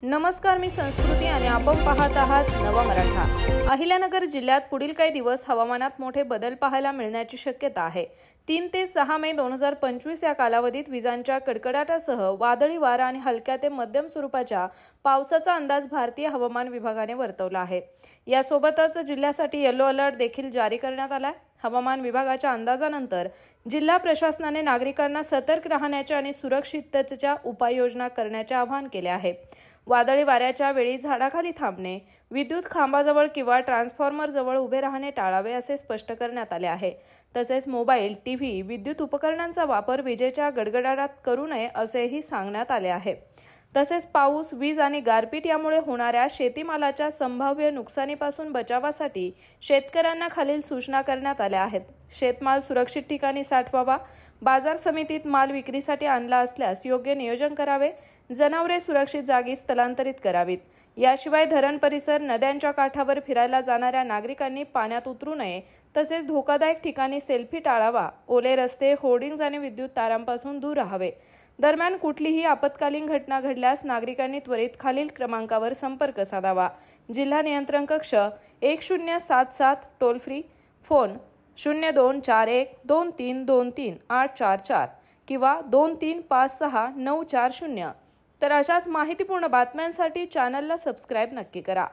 नमस्कार, मी संस्कृती आणि आपण पाहत आहात नवा मराठा। अहिल्यानगर जिल्ह्यात पुढील काही दिवस हवामानात मोठे बदल पाहायला मिळण्याची शक्यता आहे। 3 ते 6 मे 2025 या कालावधीत विजांच्या कडकडाटासह वादळी वारा आणि हलक्या ते मध्यम स्वरूपाच्या पावसाचा अंदाज भारतीय हवामान विभागाने वर्तवला आहे। यासोबतच जिल्ह्यासाठी येलो अलर्ट देखील जारी करण्यात आला आहे। हवामान विभागाच्या अंदाजानंतर जिल्हा प्रशासनाने नागरिकांना सतर्क राहण्याचे आणि सुरक्षिततेच्या उपाययोजना करण्याचे आवाहन केले आहे। वादळी वाऱ्याच्या वेळी झाडाखाली थांबणे, विद्युत खांबाजवळ किंवा ट्रान्सफॉर्मर जवळ उभे राहणे टाळावे असे स्पष्ट करण्यात आले आहे। तसेच मोबाईल, टीव्ही, विद्युत उपकरणांचा वापर विजेच्या गडगडाटात करू नये असेही सांगण्यात आले आहे। तसेच पाऊस, वीज आणि गारपीट यामुळे होणाऱ्या शेतीमालाच्या संभाव्य नुकसानीपासून बचावासाठी शेतकऱ्यांना खालील सूचना करण्यात आल्या आहेत। शेतमाल सुरक्षित ठिकाणी साठवावा, बाजार समितीत माल विक्रीसाठी आणला असल्यास योग्य नियोजन करावे, जनावरे सुरक्षित जागी स्थलांतरित करावीत। याशिवाय धरण परिसर, नद्यांच्या काठावर फिरायला जाणाऱ्या नागरिकांनी पाण्यात उतरू नये, तसेच धोकादायक ठिकाणी सेल्फी टाळावा, ओले रस्ते, होर्डिंग्ज आणि विद्युत तारांपासून दूर राहावे। दरम्यान कुठलीही आपत्कालीन घटना घडल्यास नागरिकांनी त्वरित खालील क्रमांकावर संपर्क साधावा। जिल्हा नियंत्रण कक्ष 1077 टोल फ्री, फोन 02412323 किंवा 2356 940। तर अशाच माहितीपूर्ण बातम्यांसाठी चॅनलला सबस्क्राईब नक्की करा।